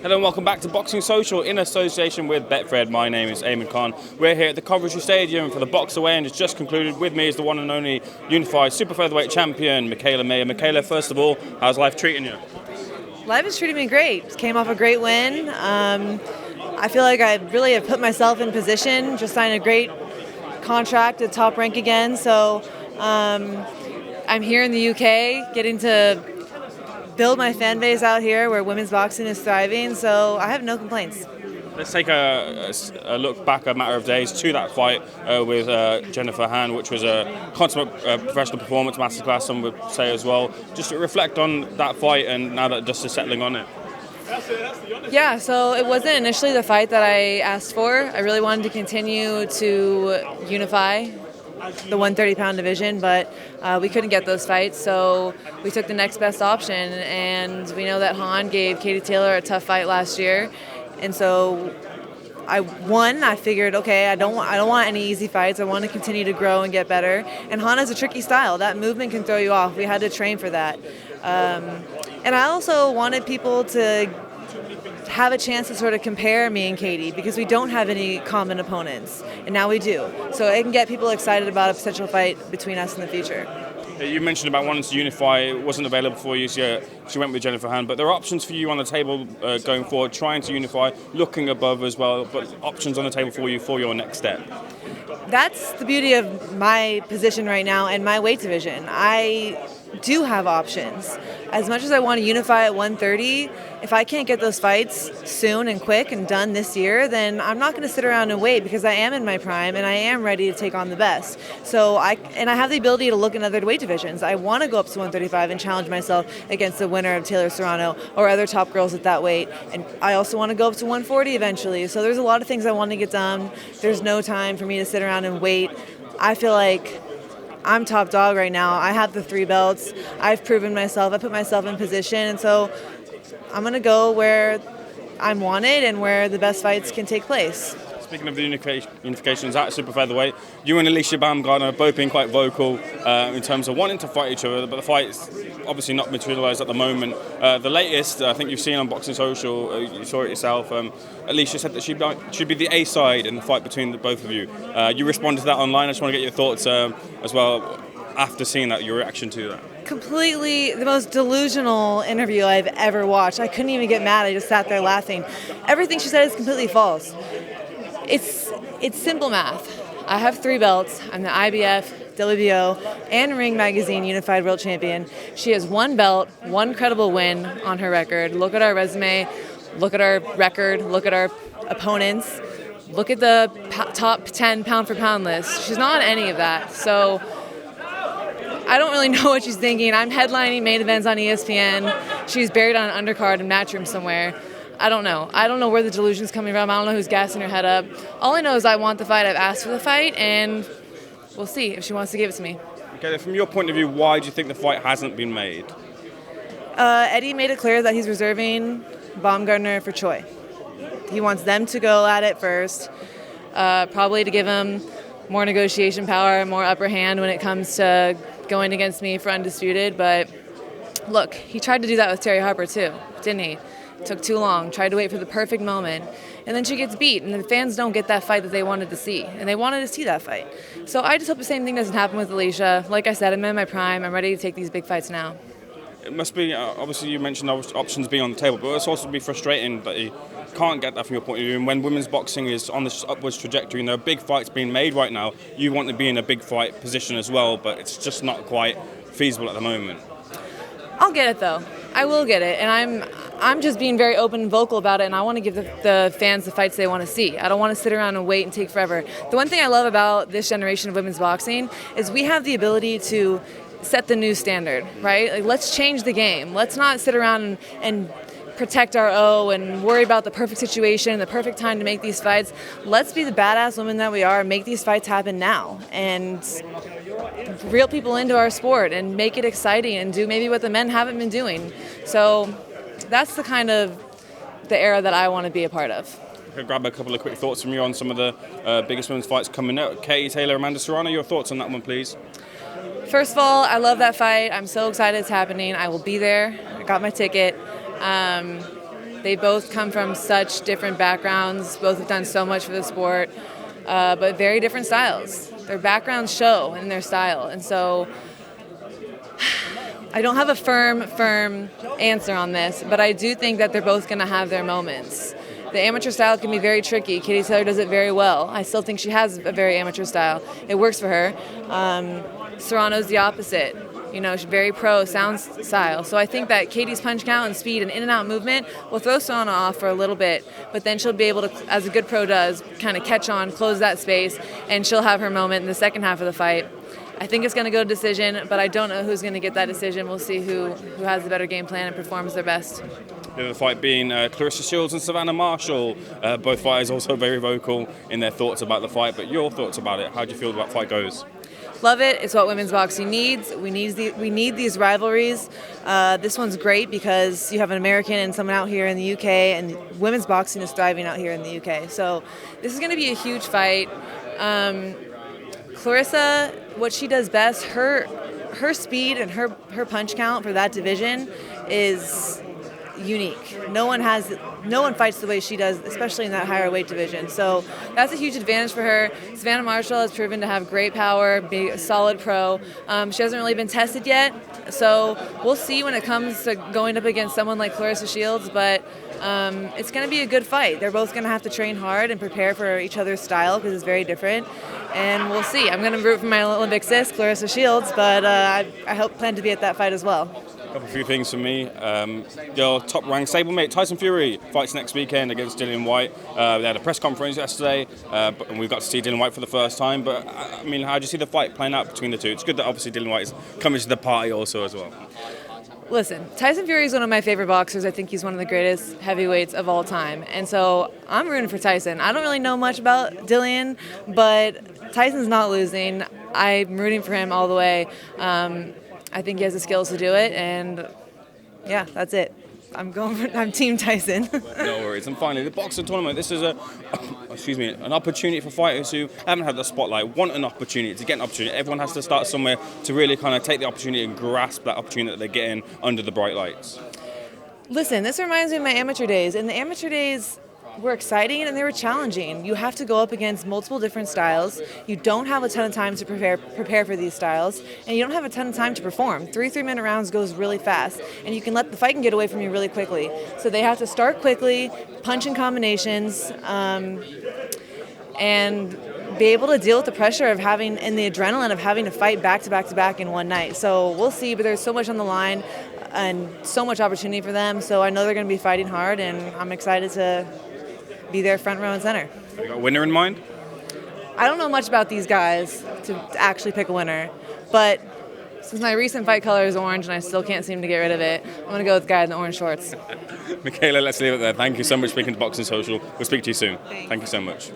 Hello and welcome back to Boxing Social in association with Betfred. My name is Ayman. We're here at the Coventry Stadium for the Box Away, and it's just concluded. With me is the one and only unified super featherweight champion, Mikaela. Mikaela, first of all, how's life treating you? Life is treating me great. Came off a great win. I feel like I really have put myself in position. Just signed a great contract at Top Rank again. So I'm here in the UK, getting to build my fan base out here where women's boxing is thriving. So I have no complaints. Let's take a look back a matter of days to that fight with Jennifer Han, which was a consummate professional performance masterclass, some would say as well. Just to reflect on that fight and now that dust is settling on it. Yeah, so it wasn't initially the fight that I asked for. I really wanted to continue to unify the 130-pound division, but we couldn't get those fights, so we took the next best option. And we know that Han gave Katie Taylor a tough fight last year, and so I figured, okay, I don't want any easy fights. I want to continue to grow and get better. And Han has a tricky style. That movement can throw you off. We had to train for that. And I also wanted people to have a chance to sort of compare me and Katie, because we don't have any common opponents, and now we do. So it can get people excited about a potential fight between us in the future. You mentioned about wanting to unify. It wasn't available for you, so she went with Jennifer Han. But there are options for you on the table going forward, trying to unify, looking above as well, but options on the table for you for your next step. That's the beauty of my position right now and my weight division. I do have options. As much as I want to unify at 130, if I can't get those fights soon and quick and done this year, then I'm not going to sit around and wait, because I am in my prime and I am ready to take on the best. So I have the ability to look in other weight divisions. I want to go up to 135 and challenge myself against the winner of Taylor-Serrano or other top girls at that weight. And I also want to go up to 140 eventually. So there's a lot of things I want to get done. There's no time for me to sit around and wait. I feel like I'm top dog right now. I have the 3 belts. I've proven myself. I put myself in position. And so I'm going to go where I'm wanted and where the best fights can take place. Speaking of the unifications at super featherweight, you and Alycia Baumgardner have both been quite vocal in terms of wanting to fight each other, but the fight's obviously not materialised at the moment. The latest, I think you've seen on Boxing Social, you saw it yourself, Alycia said that she'd be the A side in the fight between the both of you. You responded to that online. I just want to get your thoughts as well after seeing that, your reaction to that. Completely the most delusional interview I've ever watched. I couldn't even get mad. I just sat there laughing. Everything she said is completely false. It's simple math. I have 3 belts. I'm the IBF, WBO, and Ring Magazine Unified World Champion. She has 1 belt, 1 credible win on her record. Look at our resume. Look at our record. Look at our opponents. Look at the top 10 pound-for-pound list. She's not on any of that. So I don't really know what she's thinking. I'm headlining main events on ESPN. She's buried on an undercard in Matchroom somewhere. I don't know. I don't know where the delusion's coming from. I don't know who's gassing her head up. All I know is I want the fight. I've asked for the fight, and we'll see if she wants to give it to me. Okay, from your point of view, why do you think the fight hasn't been made? Eddie made it clear that he's reserving Baumgardner for Choi. He wants them to go at it first, probably to give him more negotiation power, more upper hand when it comes to going against me for undisputed. But look, he tried to do that with Terry Harper too, didn't he? Took too long, tried to wait for the perfect moment, and then she gets beat, and the fans don't get that fight that they wanted to see, and they wanted to see that fight. So I just hope the same thing doesn't happen with Alycia. Like I said, I'm in my prime. I'm ready to take these big fights now. It must be, obviously you mentioned options being on the table, but it's also be frustrating that you can't get that from your point of view. And when women's boxing is on this upwards trajectory and there are big fights being made right now, you want to be in a big fight position as well, but it's just not quite feasible at the moment. I'll get it though. I will get it, and I'm just being very open and vocal about it, and I want to give the fans the fights they want to see. I don't want to sit around and wait and take forever. The one thing I love about this generation of women's boxing is we have the ability to set the new standard, right? Like, let's change the game. Let's not sit around and protect our O and worry about the perfect situation, the perfect time to make these fights. Let's be the badass women that we are and make these fights happen now and reel people into our sport and make it exciting and do maybe what the men haven't been doing. So that's the kind of the era that I want to be a part of. Okay, grab a couple of quick thoughts from you on some of the biggest women's fights coming out. Katie Taylor, Amanda Serrano, your thoughts on that one, please? First of all, I love that fight. I'm so excited it's happening. I will be there. I got my ticket. They both come from such different backgrounds. Both have done so much for the sport, but very different styles. Their backgrounds show in their style, and so I don't have a firm answer on this, but I do think that they're both going to have their moments. The amateur style can be very tricky. Katie Taylor does it very well. I still think she has a very amateur style. It works for her. Serrano's the opposite. You know, she's very pro sound style. So I think that Katie's punch count and speed and in and out movement will throw Serrano off for a little bit, but then she'll be able to, as a good pro does, kind of catch on, close that space, and she'll have her moment in the second half of the fight. I think it's going to go to decision, but I don't know who's going to get that decision. We'll see who has the better game plan and performs their best. The other fight being Claressa Shields and Savannah Marshall. Both fighters also very vocal in their thoughts about the fight, but your thoughts about it. How do you feel that fight goes? Love it. It's what women's boxing needs. We need these rivalries. This one's great because you have an American and someone out here in the UK, and women's boxing is thriving out here in the UK. So this is going to be a huge fight. Claressa, what she does best, her speed and her punch count for that division is unique. No one fights the way she does, especially in that higher weight division. So that's a huge advantage for her. Savannah Marshall has proven to have great power, be a solid pro. She hasn't really been tested yet, so we'll see when it comes to going up against someone like Claressa Shields, but it's going to be a good fight. They're both going to have to train hard and prepare for each other's style because it's very different, and we'll see. I'm going to root for my Olympic sis, Claressa Shields, but I plan to be at that fight as well. A few things for me. Your top-ranked stablemate Tyson Fury fights next weekend against Dillian Whyte. They had a press conference yesterday, and we got to see Dillian Whyte for the first time. But I mean, how do you see the fight playing out between the two? It's good that obviously Dillian Whyte is coming to the party also as well. Listen, Tyson Fury is one of my favorite boxers. I think he's one of the greatest heavyweights of all time, and so I'm rooting for Tyson. I don't really know much about Dillian, but Tyson's not losing. I'm rooting for him all the way. I think he has the skills to do it, and yeah, that's it. I'm Team Tyson. No worries. And finally, the boxing tournament. This is an opportunity for fighters who haven't had the spotlight, want an opportunity to get an opportunity. Everyone has to start somewhere to really kind of take the opportunity and grasp that opportunity that they're getting under the bright lights. Listen, this reminds me of my amateur days. And the amateur days were exciting and they were challenging. You have to go up against multiple different styles. You don't have a ton of time to prepare for these styles, and you don't have a ton of time to perform. 3-minute rounds goes really fast, and you can let the fight can get away from you really quickly. So they have to start quickly, punch in combinations, and be able to deal with the pressure of having and the adrenaline of having to fight back to back to back in one night. So we'll see, but there's so much on the line and so much opportunity for them. So I know they're going to be fighting hard, and I'm excited to be there front row and center. Have you got a winner in mind? I don't know much about these guys to actually pick a winner, but since my recent fight color is orange and I still can't seem to get rid of it, I'm going to go with the guy in the orange shorts. Mikaela, let's leave it there. Thank you so much for speaking to Boxing Social. We'll speak to you soon. Thanks. Thank you so much.